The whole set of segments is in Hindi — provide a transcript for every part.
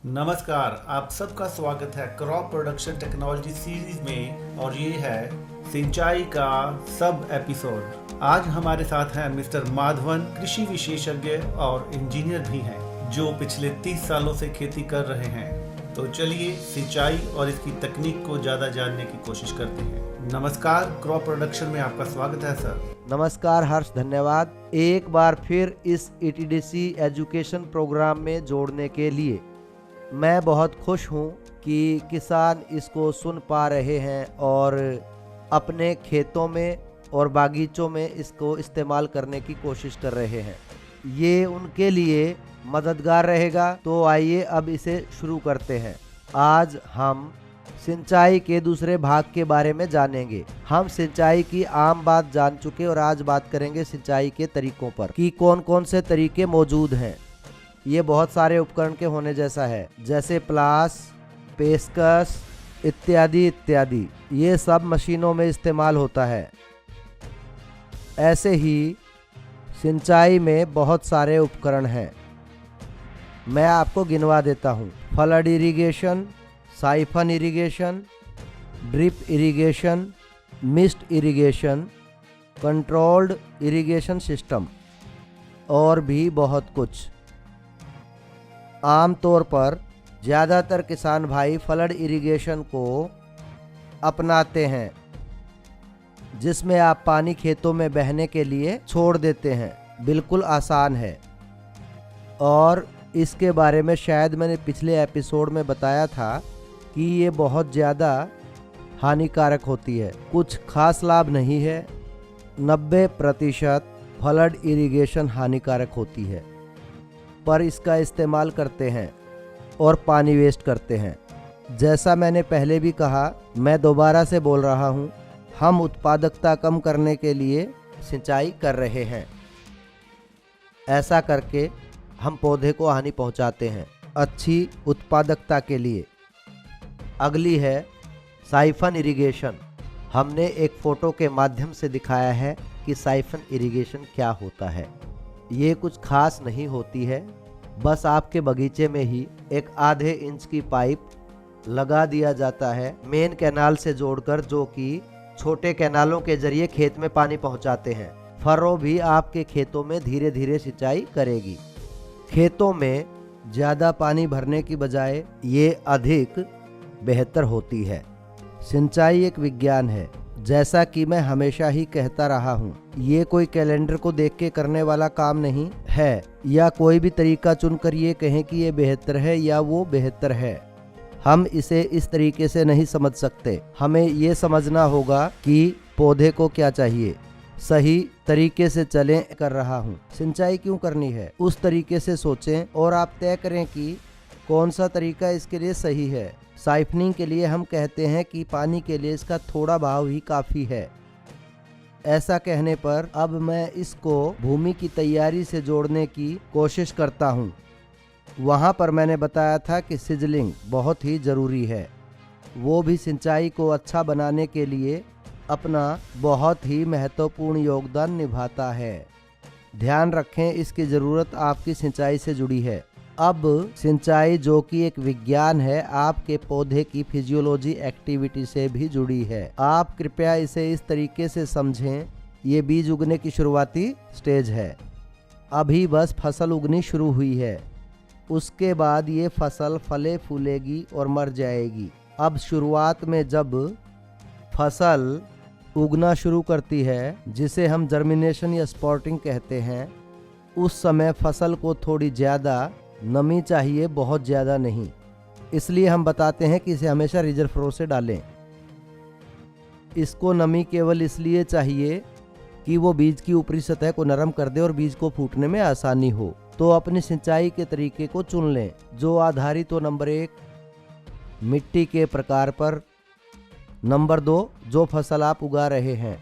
नमस्कार, आप सबका स्वागत है क्रॉप प्रोडक्शन टेक्नोलॉजी सीरीज में और ये है सिंचाई का सब एपिसोड। आज हमारे साथ हैं मिस्टर माधवन, कृषि विशेषज्ञ और इंजीनियर भी हैं जो पिछले 30 सालों से खेती कर रहे हैं। तो चलिए सिंचाई और इसकी तकनीक को ज़्यादा जानने की कोशिश करते हैं। नमस्कार, क्रॉप प्रोडक्शन में आपका स्वागत है सर। नमस्कार हर्ष, धन्यवाद एक बार फिर इस ETDC एजुकेशन प्रोग्राम में जोड़ने के लिए। मैं बहुत खुश हूँ कि किसान इसको सुन पा रहे हैं और अपने खेतों में और बागीचों में इसको इस्तेमाल करने की कोशिश कर रहे हैं। ये उनके लिए मददगार रहेगा। तो आइए अब इसे शुरू करते हैं। आज हम सिंचाई के दूसरे भाग के बारे में जानेंगे। हम सिंचाई की आम बात जान चुके और आज बात करेंगे सिंचाई के तरीकों पर कि कौन कौन से तरीके मौजूद हैं। ये बहुत सारे उपकरण के होने जैसा है, जैसे प्लास, पेचकस इत्यादि इत्यादि। ये सब मशीनों में इस्तेमाल होता है। ऐसे ही सिंचाई में बहुत सारे उपकरण हैं। मैं आपको गिनवा देता हूँ। Flood irrigation, siphon irrigation, drip irrigation, mist irrigation, controlled irrigation system और भी बहुत कुछ। आमतौर पर ज़्यादातर किसान भाई फ्लड इरिगेशन को अपनाते हैं, जिसमें आप पानी खेतों में बहने के लिए छोड़ देते हैं। बिल्कुल आसान है और इसके बारे में शायद मैंने पिछले एपिसोड में बताया था कि ये बहुत ज़्यादा हानिकारक होती है। कुछ खास लाभ नहीं है। 90% फ्लड इरिगेशन हानिकारक होती है, पर इसका इस्तेमाल करते हैं और पानी वेस्ट करते हैं। जैसा मैंने पहले भी कहा, मैं दोबारा से बोल रहा हूँ, हम उत्पादकता कम करने के लिए सिंचाई कर रहे हैं। ऐसा करके हम पौधे को हानि पहुँचाते हैं अच्छी उत्पादकता के लिए। अगली है साइफन इरिगेशन। हमने एक फ़ोटो के माध्यम से दिखाया है कि साइफन इरिगेशन क्या होता है। ये कुछ खास नहीं होती है। बस आपके बगीचे में ही एक आधे इंच की पाइप लगा दिया जाता है मेन कैनाल से जोड़कर, जो कि छोटे कैनालों के जरिए खेत में पानी पहुंचाते हैं। फरो भी आपके खेतों में धीरे धीरे सिंचाई करेगी। खेतों में ज़्यादा पानी भरने की बजाय ये अधिक बेहतर होती है। सिंचाई एक विज्ञान है, जैसा कि मैं हमेशा ही कहता रहा हूँ। ये कोई कैलेंडर को देख के करने वाला काम नहीं है, या कोई भी तरीका चुनकर ये कहें कि ये बेहतर है या वो बेहतर है। हम इसे इस तरीके से नहीं समझ सकते। हमें ये समझना होगा कि पौधे को क्या चाहिए। सही तरीके से चलें कर रहा हूँ। सिंचाई क्यों करनी है, उस तरीके से सोचें और आप तय करें कि कौन सा तरीका इसके लिए सही है। साइफनिंग के लिए हम कहते हैं कि पानी के लिए इसका थोड़ा बहाव ही काफ़ी है। ऐसा कहने पर अब मैं इसको भूमि की तैयारी से जोड़ने की कोशिश करता हूँ। वहाँ पर मैंने बताया था कि सिजलिंग बहुत ही ज़रूरी है। वो भी सिंचाई को अच्छा बनाने के लिए अपना बहुत ही महत्वपूर्ण योगदान निभाता है। ध्यान रखें, इसकी ज़रूरत आपकी सिंचाई से जुड़ी है। अब सिंचाई, जो कि एक विज्ञान है, आपके पौधे की फिजियोलॉजी एक्टिविटी से भी जुड़ी है। आप कृपया इसे इस तरीके से समझें, ये बीज उगने की शुरुआती स्टेज है। अभी बस फसल उगनी शुरू हुई है। उसके बाद ये फसल फले फूलेगी और मर जाएगी। अब शुरुआत में जब फसल उगना शुरू करती है, जिसे हम जर्मिनेशन या स्पॉटिंग कहते हैं, उस समय फसल को थोड़ी ज़्यादा नमी चाहिए, बहुत ज़्यादा नहीं। इसलिए हम बताते हैं कि इसे हमेशा रिजर्व फ्लो से डालें। इसको नमी केवल इसलिए चाहिए कि वो बीज की ऊपरी सतह को नरम कर दे और बीज को फूटने में आसानी हो। तो अपनी सिंचाई के तरीके को चुन लें, जो आधारित हो नंबर 1 मिट्टी के प्रकार पर, नंबर 2 जो फसल आप उगा रहे हैं,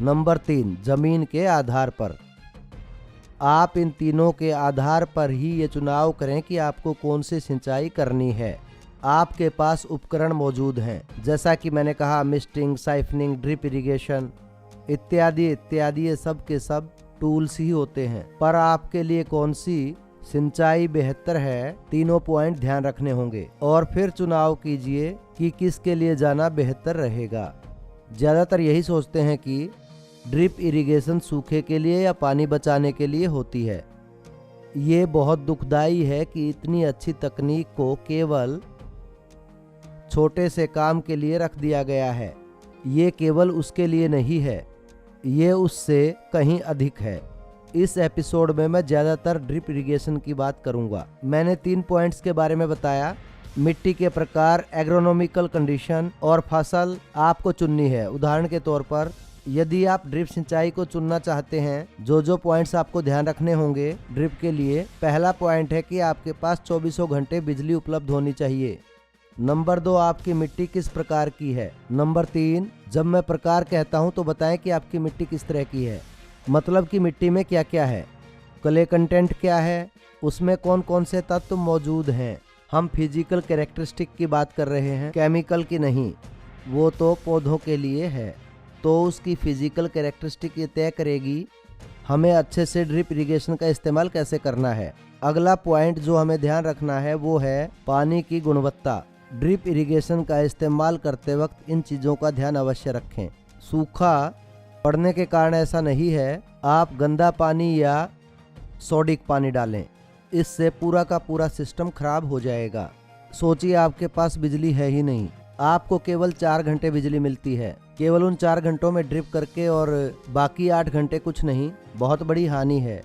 नंबर 3 जमीन के आधार पर। आप इन तीनों के आधार पर ही ये चुनाव करें कि आपको कौन सी सिंचाई करनी है। आपके पास उपकरण मौजूद हैं, जैसा कि मैंने कहा, मिस्टिंग, साइफनिंग, ड्रिप इरिगेशन इत्यादि इत्यादि। ये सब के सब टूल्स ही होते हैं, पर आपके लिए कौन सी सिंचाई बेहतर है, तीनों पॉइंट ध्यान रखने होंगे और फिर चुनाव कीजिए कि किसके लिए जाना बेहतर रहेगा। ज़्यादातर यही सोचते हैं कि ड्रिप इरिगेशन सूखे के लिए या पानी बचाने के लिए होती है। ये बहुत दुखदाई है कि इतनी अच्छी तकनीक को केवल छोटे से काम के लिए रख दिया गया है। ये केवल उसके लिए नहीं है, ये उससे कहीं अधिक है। इस एपिसोड में मैं ज़्यादातर ड्रिप इरिगेशन की बात करूंगा। मैंने 3 पॉइंट्स के बारे में बताया। मिट्टी के प्रकार, एग्रोनॉमिकल कंडीशन और फसल आपको चुननी है। उदाहरण के तौर पर यदि आप ड्रिप सिंचाई को चुनना चाहते हैं, जो पॉइंट्स आपको ध्यान रखने होंगे ड्रिप के लिए। पहला पॉइंट है कि आपके पास 24 घंटे बिजली उपलब्ध होनी चाहिए। नंबर 2, आपकी मिट्टी किस प्रकार की है। नंबर 3, जब मैं प्रकार कहता हूं तो बताएं कि आपकी मिट्टी किस तरह की है। मतलब कि मिट्टी में क्या क्या है, क्ले कंटेंट क्या है, उसमें कौन कौन से तत्व मौजूद हैं। हम फिजिकल कैरेक्टरिस्टिक की बात कर रहे हैं, केमिकल की नहीं, वो तो पौधों के लिए है। तो उसकी फिजिकल कैरेक्टरिस्टिक ये तय करेगी हमें अच्छे से ड्रिप इरिगेशन का इस्तेमाल कैसे करना है। अगला पॉइंट जो हमें ध्यान रखना है वो है पानी की गुणवत्ता। ड्रिप इरिगेशन का इस्तेमाल करते वक्त इन चीज़ों का ध्यान अवश्य रखें। सूखा पड़ने के कारण ऐसा नहीं है आप गंदा पानी या सोडिक पानी डालें, इससे पूरा का पूरा सिस्टम खराब हो जाएगा। सोचिए आपके पास बिजली है ही नहीं, आपको केवल 4 घंटे बिजली मिलती है। केवल उन 4 घंटों में ड्रिप करके और बाकी 8 घंटे कुछ नहीं, बहुत बड़ी हानि है।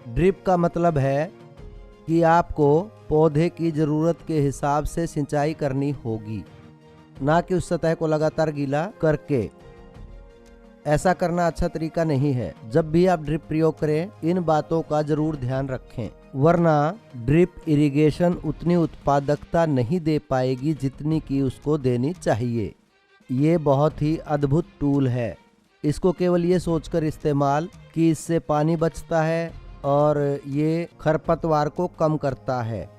ड्रिप का मतलब है कि आपको पौधे की ज़रूरत के हिसाब से सिंचाई करनी होगी, ना कि उस सतह को लगातार गीला करके। ऐसा करना अच्छा तरीका नहीं है। जब भी आप ड्रिप प्रयोग करें इन बातों का जरूर ध्यान रखें, वरना ड्रिप इरिगेशन उतनी उत्पादकता नहीं दे पाएगी जितनी कि उसको देनी चाहिए। ये बहुत ही अद्भुत टूल है। इसको केवल ये सोचकर इस्तेमाल कि इससे पानी बचता है और ये खरपतवार को कम करता है,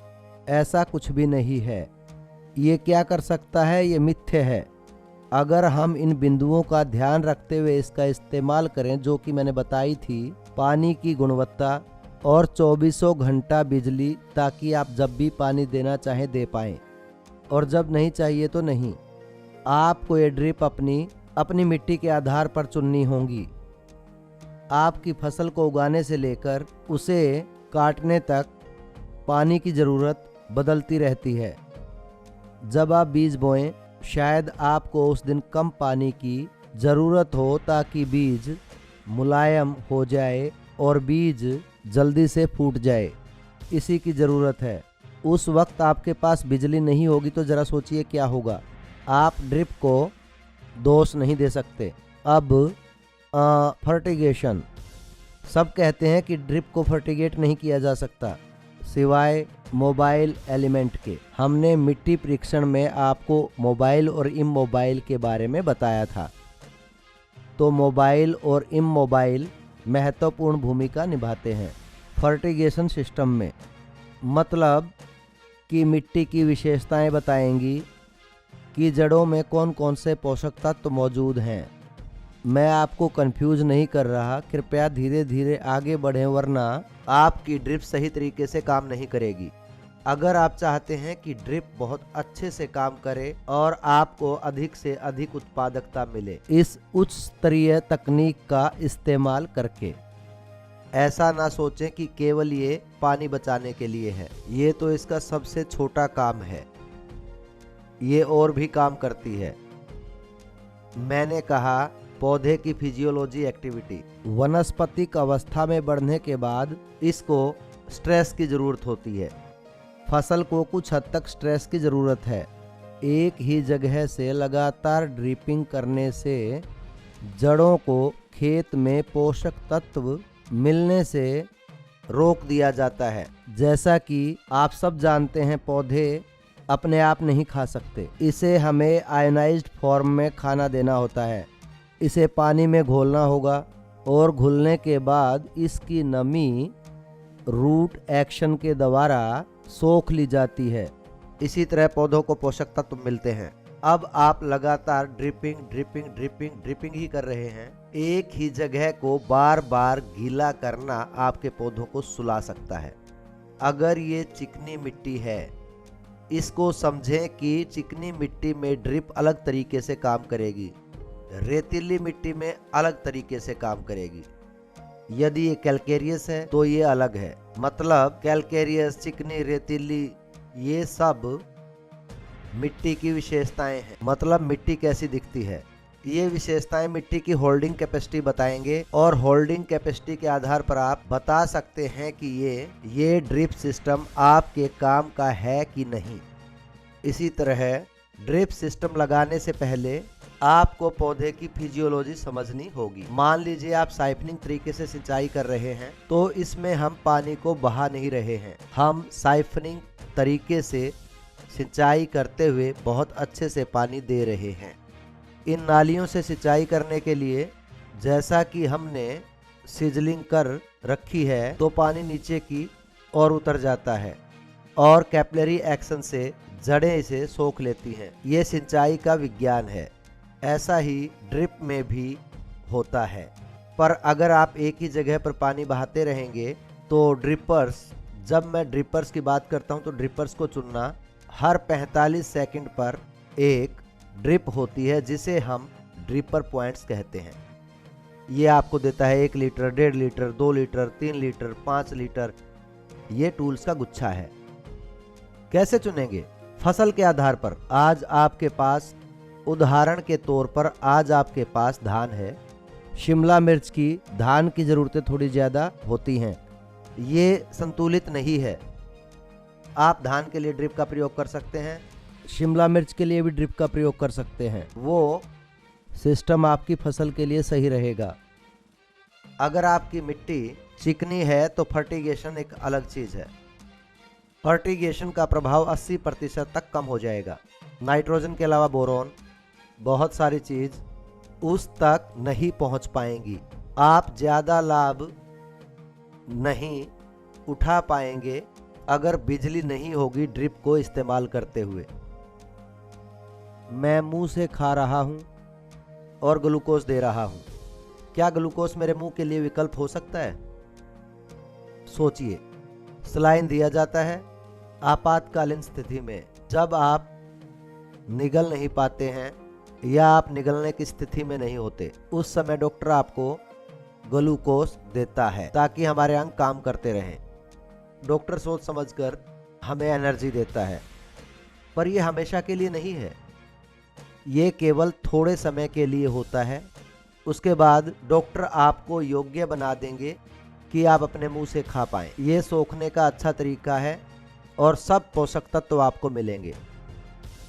ऐसा कुछ भी नहीं है। ये क्या कर सकता है, ये मिथ्य है। अगर हम इन बिंदुओं का ध्यान रखते हुए इसका इस्तेमाल करें जो कि मैंने बताई थी, पानी की गुणवत्ता और 24 घंटा बिजली, ताकि आप जब भी पानी देना चाहें दे पाएं और जब नहीं चाहिए तो नहीं। आपको ये ड्रिप अपनी मिट्टी के आधार पर चुननी होंगी। आपकी फसल को उगाने से लेकर उसे काटने तक पानी की ज़रूरत बदलती रहती है। जब आप बीज बोएं शायद आपको उस दिन कम पानी की ज़रूरत हो ताकि बीज मुलायम हो जाए और बीज जल्दी से फूट जाए, इसी की ज़रूरत है। उस वक्त आपके पास बिजली नहीं होगी तो ज़रा सोचिए क्या होगा। आप ड्रिप को दोष नहीं दे सकते। अब फर्टिगेशन, सब कहते हैं कि ड्रिप को फर्टिगेट नहीं किया जा सकता सिवाय मोबाइल एलिमेंट के। हमने मिट्टी परीक्षण में आपको मोबाइल और इमोबाइल के बारे में बताया था। तो मोबाइल और इमोबाइल महत्वपूर्ण भूमिका निभाते हैं फर्टिगेशन सिस्टम में। मतलब कि मिट्टी की विशेषताएं बताएंगी कि जड़ों में कौन कौन से पोषक तत्व मौजूद हैं। मैं आपको कंफ्यूज नहीं कर रहा, कृपया धीरे धीरे आगे बढ़ें वरना आपकी ड्रिप सही तरीके से काम नहीं करेगी। अगर आप चाहते हैं कि ड्रिप बहुत अच्छे से काम करे और आपको अधिक से अधिक उत्पादकता मिले इस उच्च स्तरीय तकनीक का इस्तेमाल करके, ऐसा ना सोचें कि केवल ये पानी बचाने के लिए है। ये तो इसका सबसे छोटा काम है, ये और भी काम करती है। मैंने कहा पौधे की फिजियोलॉजी एक्टिविटी। वनस्पतिक अवस्था में बढ़ने के बाद इसको स्ट्रेस की ज़रूरत होती है। फसल को कुछ हद तक स्ट्रेस की ज़रूरत है। एक ही जगह से लगातार ड्रिपिंग करने से जड़ों को खेत में पोषक तत्व मिलने से रोक दिया जाता है। जैसा कि आप सब जानते हैं पौधे अपने आप नहीं खा सकते, इसे हमें आयोनाइज्ड फॉर्म में खाना देना होता है। इसे पानी में घोलना होगा और घुलने के बाद इसकी नमी रूट एक्शन के द्वारा सोख ली जाती है। इसी तरह पौधों को पोषक तत्व मिलते हैं। अब आप लगातार ड्रिपिंग ही कर रहे हैं। एक ही जगह को बार बार गीला करना आपके पौधों को सुला सकता है। अगर ये चिकनी मिट्टी है, इसको समझें कि चिकनी मिट्टी में ड्रिप अलग तरीके से काम करेगी, रेतीली मिट्टी में अलग तरीके से काम करेगी। यदि ये कैलकेरियस है तो ये अलग है। मतलब कैलकेरियस, चिकनी, रेतीली, ये सब मिट्टी की विशेषताएं हैं। मतलब मिट्टी कैसी दिखती है, ये विशेषताएं मिट्टी की होल्डिंग कैपेसिटी बताएंगे और होल्डिंग कैपेसिटी के आधार पर आप बता सकते हैं कि ये ड्रिप सिस्टम आपके काम का है कि नहीं। इसी तरह ड्रिप सिस्टम लगाने से पहले आपको पौधे की फिजियोलॉजी समझनी होगी। मान लीजिए आप साइफनिंग तरीके से सिंचाई कर रहे हैं, तो इसमें हम पानी को बहा नहीं रहे हैं, हम साइफनिंग तरीके से सिंचाई करते हुए बहुत अच्छे से पानी दे रहे हैं। इन नालियों से सिंचाई करने के लिए जैसा कि हमने सिजलिंग कर रखी है, तो पानी नीचे की ओर उतर जाता है और कैपिलरी एक्शन से जड़ें इसे सोख लेती हैं। ये सिंचाई का विज्ञान है। ऐसा ही ड्रिप में भी होता है। पर अगर आप एक ही जगह पर पानी बहाते रहेंगे तो ड्रिपर्स, जब मैं ड्रिपर्स की बात करता हूं तो ड्रिपर्स को चुनना, हर 45 सेकंड पर एक ड्रिप होती है जिसे हम ड्रिपर पॉइंट्स कहते हैं। ये आपको देता है 1 litre, 1.5 litre, 2 litre, 3 litre, 5 litre. ये टूल्स का गुच्छा है। कैसे चुनेंगे? फसल के आधार पर। आज आपके पास, उदाहरण के तौर पर आज आपके पास धान है, शिमला मिर्च की धान की ज़रूरतें थोड़ी ज़्यादा होती हैं, ये संतुलित नहीं है। आप धान के लिए ड्रिप का प्रयोग कर सकते हैं, शिमला मिर्च के लिए भी ड्रिप का प्रयोग कर सकते हैं। वो सिस्टम आपकी फसल के लिए सही रहेगा। अगर आपकी मिट्टी चिकनी है तो फर्टिगेशन एक अलग चीज़ है। फर्टिगेशन का प्रभाव 80% तक कम हो जाएगा। नाइट्रोजन के अलावा बोरोन, बहुत सारी चीज़ उस तक नहीं पहुंच पाएंगी। आप ज़्यादा लाभ नहीं उठा पाएंगे अगर बिजली नहीं होगी ड्रिप को इस्तेमाल करते हुए। मैं मुंह से खा रहा हूं और ग्लूकोज दे रहा हूं, क्या ग्लूकोज मेरे मुंह के लिए विकल्प हो सकता है? सोचिए। सलाइन दिया जाता है आपातकालीन स्थिति में, जब आप निगल नहीं पाते हैं या आप निगलने की स्थिति में नहीं होते, उस समय डॉक्टर आपको ग्लूकोज देता है ताकि हमारे अंग काम करते रहें। डॉक्टर सोच समझकर हमें एनर्जी देता है, पर यह हमेशा के लिए नहीं है। ये केवल थोड़े समय के लिए होता है। उसके बाद डॉक्टर आपको योग्य बना देंगे कि आप अपने मुंह से खा पाएं। ये सोखने का अच्छा तरीका है और सब पोषक तत्व आपको मिलेंगे।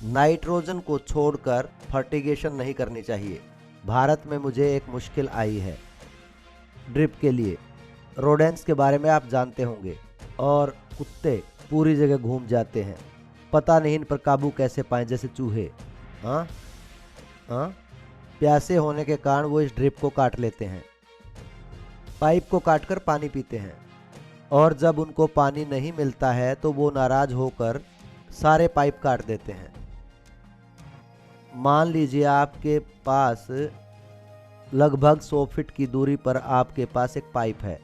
नाइट्रोजन को छोड़कर फर्टिगेशन नहीं करनी चाहिए। भारत में मुझे एक मुश्किल आई है ड्रिप के लिए। रोडेंट्स के बारे में आप जानते होंगे, और कुत्ते पूरी जगह घूम जाते हैं, पता नहीं इन पर काबू कैसे पाएं, जैसे चूहे। हाँ, प्यासे होने के कारण वो इस ड्रिप को काट लेते हैं, पाइप को काटकर पानी पीते हैं, और जब उनको पानी नहीं मिलता है तो वो नाराज होकर सारे पाइप काट देते हैं। मान लीजिए आपके पास लगभग 100 फीट की दूरी पर आपके पास एक पाइप है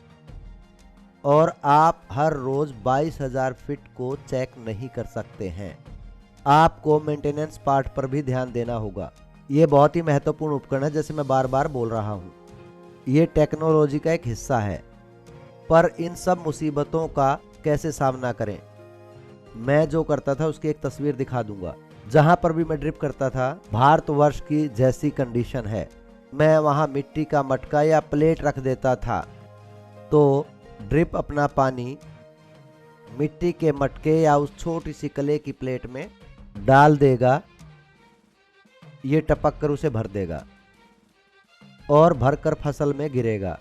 और आप हर रोज 22,000 फीट को चेक नहीं कर सकते हैं। आपको मेंटेनेंस पार्ट पर भी ध्यान देना होगा। ये बहुत ही महत्वपूर्ण उपकरण है, जैसे मैं बार बार बोल रहा हूँ। ये टेक्नोलॉजी का एक हिस्सा है, पर इन सब मुसीबतों का कैसे सामना करें, मैं जो करता था उसकी एक तस्वीर दिखा दूंगा। जहां पर भी मैं ड्रिप करता था, भारतवर्ष की जैसी कंडीशन है, मैं वहां मिट्टी का मटका या प्लेट रख देता था, तो ड्रिप अपना पानी मिट्टी के मटके या उस छोटी सी कले की प्लेट में डाल देगा। ये टपक कर उसे भर देगा और भरकर फसल में गिरेगा।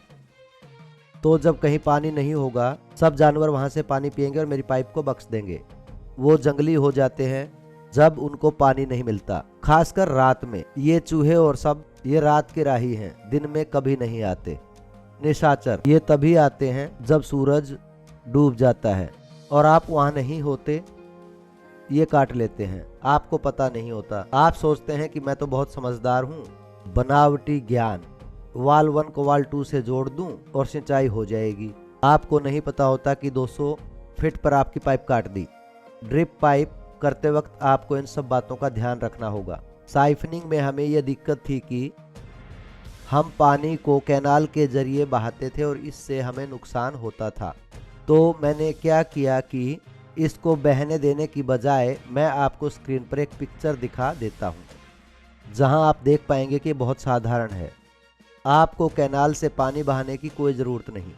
तो जब कहीं पानी नहीं होगा, सब जानवर वहां से पानी पिएंगे और मेरी पाइप को बख्श देंगे। वो जंगली हो जाते हैं जब उनको पानी नहीं मिलता, खासकर रात में। ये चूहे और सब ये रात के राही हैं, दिन में कभी नहीं आते। निशाचर ये तभी आते हैं जब सूरज डूब जाता है और आप वहां नहीं होते, ये काट लेते हैं। आपको पता नहीं होता, आप सोचते हैं कि मैं तो बहुत समझदार हूँ, बनावटी ज्ञान, वाल 1 को वाल 2 से जोड़ दूं और सिंचाई हो जाएगी। आपको नहीं पता होता कि 200 फिट पर आपकी पाइप काट दी। ड्रिप पाइप करते वक्त आपको इन सब बातों का ध्यान रखना होगा। साइफनिंग में हमें यह दिक्कत थी कि हम पानी को कैनाल के जरिए बहाते थे और इससे हमें नुकसान होता था। तो मैंने क्या किया कि इसको बहने देने की बजाय मैं आपको स्क्रीन पर एक पिक्चर दिखा देता हूँ, जहाँ आप देख पाएंगे कि बहुत साधारण है। आपको कैनाल से पानी बहाने की कोई ज़रूरत नहीं।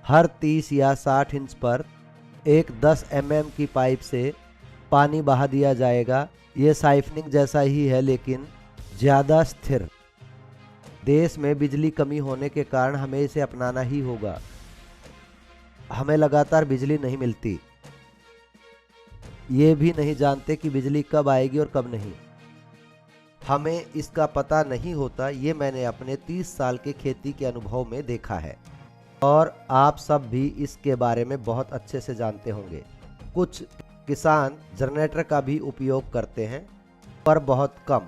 हर 30 या 60 इंच पर एक 10 mm की पाइप से पानी बहा दिया जाएगा। ये साइफनिंग जैसा ही है लेकिन ज़्यादा स्थिर। देश में बिजली कमी होने के कारण हमें इसे अपनाना ही होगा। हमें लगातार बिजली नहीं मिलती, ये भी नहीं जानते कि बिजली कब आएगी और कब नहीं। हमें इसका पता नहीं होता। ये मैंने अपने 30 साल के खेती के अनुभव में देखा है और आप सब भी इसके बारे में बहुत अच्छे से जानते होंगे। कुछ किसान जनरेटर का भी उपयोग करते हैं पर बहुत कम,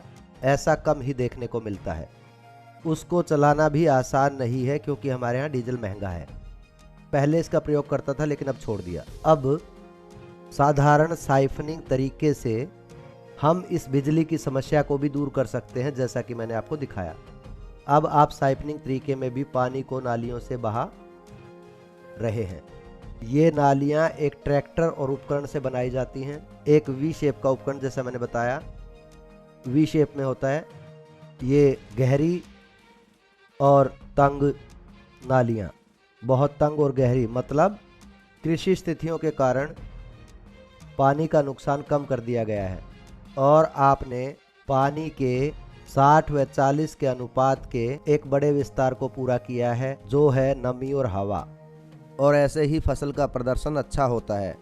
ऐसा कम ही देखने को मिलता है। उसको चलाना भी आसान नहीं है क्योंकि हमारे यहाँ डीजल महंगा है। पहले इसका प्रयोग करता था लेकिन अब छोड़ दिया। अब साधारण साइफनिंग तरीके से हम इस बिजली की समस्या को भी दूर कर सकते हैं, जैसा कि मैंने आपको दिखाया। अब आप साइफनिंग तरीके में भी पानी को नालियों से बहा रहे हैं। ये नालियाँ एक ट्रैक्टर और उपकरण से बनाई जाती हैं। एक वी शेप का उपकरण, जैसा मैंने बताया, वी शेप में होता है। ये गहरी और तंग नालियाँ, बहुत तंग और गहरी, मतलब कृषि स्थितियों के कारण पानी का नुकसान कम कर दिया गया है और आपने पानी के 60 व 40 के अनुपात के एक बड़े विस्तार को पूरा किया है, जो है नमी और हवा। और ऐसे ही फसल का प्रदर्शन अच्छा होता है।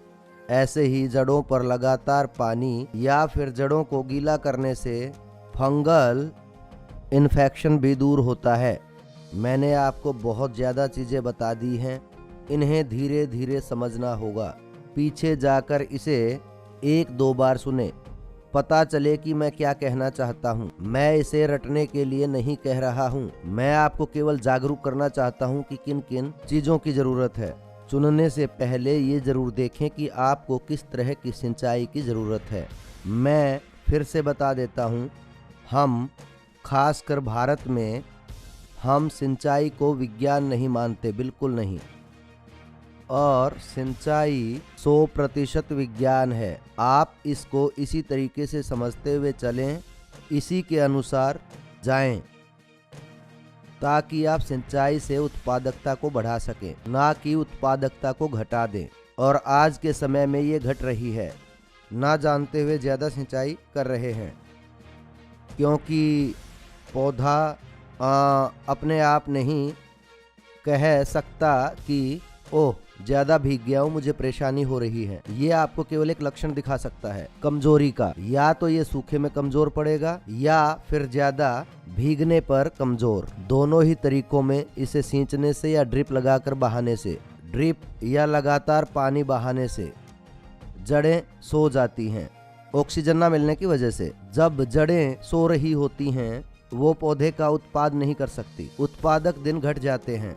ऐसे ही जड़ों पर लगातार पानी या फिर जड़ों को गीला करने से फंगल इन्फेक्शन भी दूर होता है। मैंने आपको बहुत ज़्यादा चीज़ें बता दी हैं, इन्हें धीरे धीरे समझना होगा। पीछे जाकर इसे 1-2 बार सुने, पता चले कि मैं क्या कहना चाहता हूँ। मैं इसे रटने के लिए नहीं कह रहा हूँ, मैं आपको केवल जागरूक करना चाहता हूँ कि किन किन चीज़ों की ज़रूरत है। चुनने से पहले ये ज़रूर देखें कि आपको किस तरह की सिंचाई की ज़रूरत है। मैं फिर से बता देता हूँ, हम खासकर भारत में हम सिंचाई को विज्ञान नहीं मानते, बिल्कुल नहीं। और सिंचाई 100% विज्ञान है। आप इसको इसी तरीके से समझते हुए चलें, इसी के अनुसार जाएं, ताकि आप सिंचाई से उत्पादकता को बढ़ा सकें, ना कि उत्पादकता को घटा दें। और आज के समय में ये घट रही है, ना जानते हुए ज़्यादा सिंचाई कर रहे हैं, क्योंकि पौधा अपने आप नहीं कह सकता कि ओह ज़्यादा भीग गया हूँ, मुझे परेशानी हो रही है। ये आपको केवल एक लक्षण दिखा सकता है कमजोरी का। या तो ये सूखे में कमजोर पड़ेगा या फिर ज़्यादा भीगने पर कमजोर। दोनों ही तरीकों में इसे सींचने से या ड्रिप लगाकर बहाने से, ड्रिप या लगातार पानी बहाने से जड़ें सो जाती हैं ऑक्सीजन ना मिलने की वजह से। जब जड़ें सो रही होती हैं वो पौधे का उत्पाद नहीं कर सकती, उत्पादक दिन घट जाते हैं।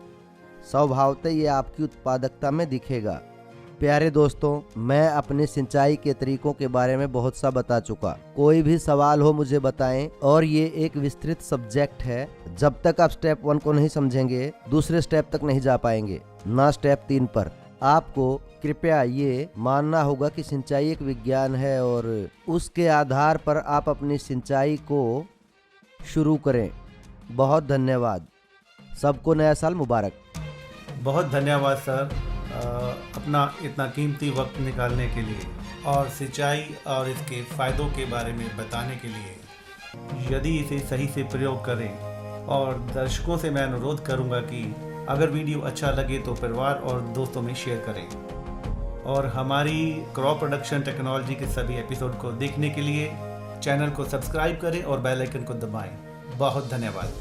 स्वभावतः ये आपकी उत्पादकता में दिखेगा। प्यारे दोस्तों, मैं अपने सिंचाई के तरीकों के बारे में बहुत सा बता चुका। कोई भी सवाल हो मुझे बताएं। और ये एक विस्तृत सब्जेक्ट है। जब तक आप स्टेप 1 को नहीं समझेंगे दूसरे स्टेप तक नहीं जा पाएंगे, ना स्टेप 3 पर। आपको कृपया ये मानना होगा कि सिंचाई एक विज्ञान है और उसके आधार पर आप अपनी सिंचाई को शुरू करें। बहुत धन्यवाद। सबको नया साल मुबारक। बहुत धन्यवाद सर, अपना इतना कीमती वक्त निकालने के लिए और सिंचाई और इसके फ़ायदों के बारे में बताने के लिए। यदि इसे सही से प्रयोग करें, और दर्शकों से मैं अनुरोध करूंगा कि अगर वीडियो अच्छा लगे तो परिवार और दोस्तों में शेयर करें। और हमारी क्रॉप प्रोडक्शन टेक्नोलॉजी के सभी एपिसोड को देखने के लिए चैनल को सब्सक्राइब करें और बेल आइकन को दबाएं। बहुत धन्यवाद।